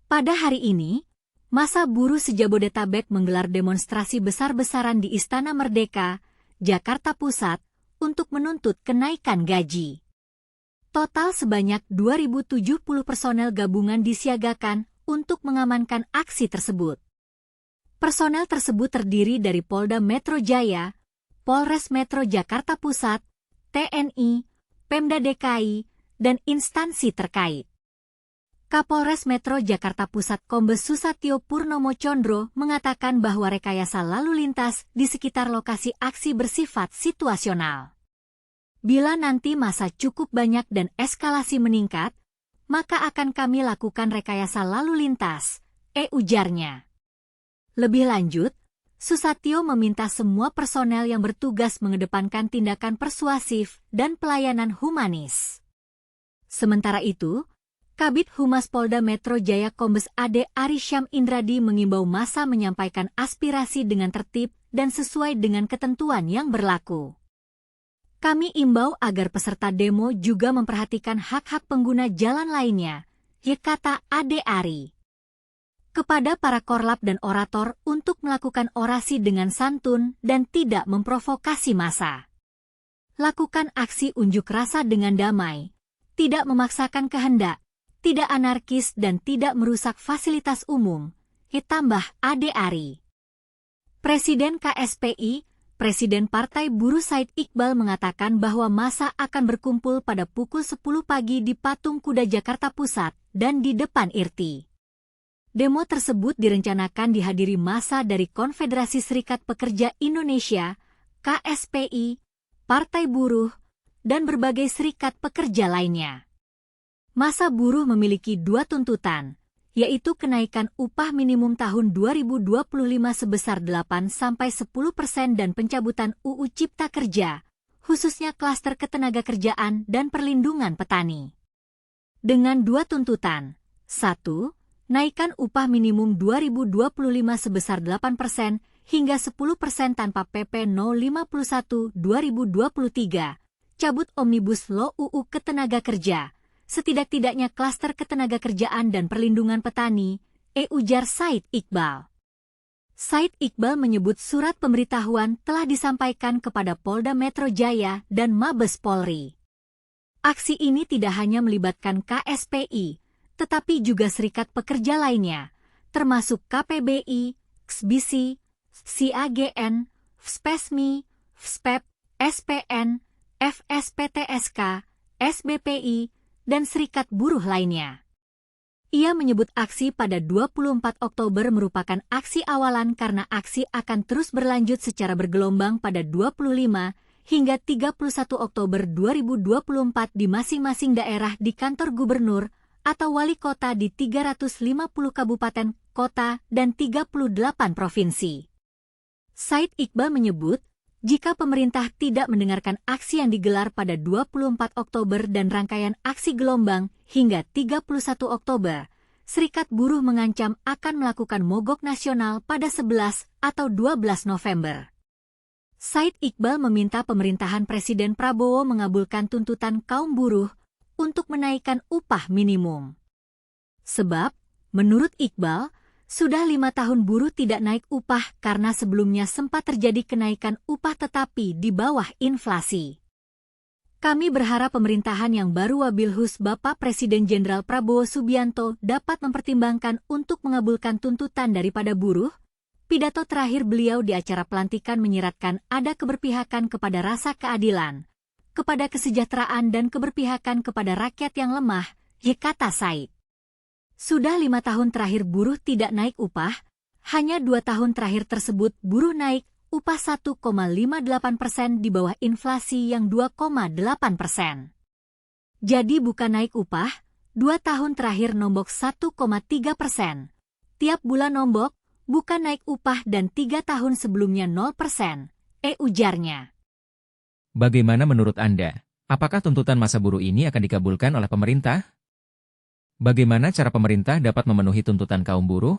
Pada hari ini, massa buruh se-Jabodetabek menggelar demonstrasi besar-besaran di Istana Merdeka, Jakarta Pusat, untuk menuntut kenaikan gaji. Total sebanyak 2.070 personel gabungan disiagakan untuk mengamankan aksi tersebut. Personel tersebut terdiri dari Polda Metro Jaya, Polres Metro Jakarta Pusat, TNI, Pemda DKI, dan instansi terkait. Kapolres Metro Jakarta Pusat Kombes Susatyo Purnomo Condro mengatakan bahwa rekayasa lalu lintas di sekitar lokasi aksi bersifat situasional. Bila nanti massa cukup banyak dan eskalasi meningkat, maka akan kami lakukan rekayasa lalu lintas, ujarnya. Lebih lanjut, Susatyo meminta semua personel yang bertugas mengedepankan tindakan persuasif dan pelayanan humanis. Sementara itu, Kabid Humas Polda Metro Jaya Kombes Ade Arisyam Indradi mengimbau massa menyampaikan aspirasi dengan tertib dan sesuai dengan ketentuan yang berlaku. Kami imbau agar peserta demo juga memperhatikan hak-hak pengguna jalan lainnya, kata Ade Ari. Kepada para korlap dan orator untuk melakukan orasi dengan santun dan tidak memprovokasi massa. Lakukan aksi unjuk rasa dengan damai, tidak memaksakan kehendak, tidak anarkis dan tidak merusak fasilitas umum, tambah Ade Ari. Presiden KSPI, Presiden Partai Buruh Said Iqbal mengatakan bahwa massa akan berkumpul pada pukul 10 pagi di Patung Kuda Jakarta Pusat dan di depan IRTI. Demo tersebut direncanakan dihadiri massa dari Konfederasi Serikat Pekerja Indonesia, KSPI, Partai Buruh, dan berbagai serikat pekerja lainnya. Massa buruh memiliki dua tuntutan, yaitu kenaikan upah minimum tahun 2025 sebesar 8–10% dan pencabutan UU Cipta Kerja, khususnya klaster ketenagakerjaan dan perlindungan petani. Dengan dua tuntutan, 1. Naikkan upah minimum 2025 sebesar 8% hingga 10% tanpa PP No 51/2023, cabut Omnibus Law UU Ketenagakerja, setidak-tidaknya klaster ketenagakerjaan dan perlindungan petani, ujar Said Iqbal. Said Iqbal menyebut surat pemberitahuan telah disampaikan kepada Polda Metro Jaya dan Mabes Polri. Aksi ini tidak hanya melibatkan KSPI, tetapi juga serikat pekerja lainnya, termasuk KPBI, KSBISI, CAGN, FSPESMI, FSPEP, SPN, FSPTSK, SBPI, dan serikat buruh lainnya. Ia menyebut aksi pada 24 Oktober merupakan aksi awalan karena aksi akan terus berlanjut secara bergelombang pada 25 hingga 31 Oktober 2024 di masing-masing daerah di kantor gubernur atau wali kota di 350 kabupaten, kota, dan 38 provinsi. Said Iqbal menyebut, jika pemerintah tidak mendengarkan aksi yang digelar pada 24 Oktober dan rangkaian aksi gelombang hingga 31 Oktober, Serikat Buruh mengancam akan melakukan mogok nasional pada 11 atau 12 November. Said Iqbal meminta pemerintahan Presiden Prabowo mengabulkan tuntutan kaum buruh untuk menaikkan upah minimum. Sebab, menurut Iqbal, sudah 5 tahun buruh tidak naik upah karena sebelumnya sempat terjadi kenaikan upah tetapi di bawah inflasi. Kami berharap pemerintahan yang baru wabilhus Bapak Presiden Jenderal Prabowo Subianto dapat mempertimbangkan untuk mengabulkan tuntutan daripada buruh. Pidato terakhir beliau di acara pelantikan menyiratkan ada keberpihakan kepada rasa keadilan, kepada kesejahteraan dan keberpihakan kepada rakyat yang lemah, kata Said. Sudah 5 tahun terakhir buruh tidak naik upah, hanya 2 tahun terakhir tersebut buruh naik upah 1,58% di bawah inflasi yang 2,8%. Jadi bukan naik upah, 2 tahun terakhir nombok 1,3%. Tiap bulan nombok, bukan naik upah dan 3 tahun sebelumnya 0%, ujarnya. Bagaimana menurut Anda? Apakah tuntutan massa buruh ini akan dikabulkan oleh pemerintah? Bagaimana cara pemerintah dapat memenuhi tuntutan kaum buruh?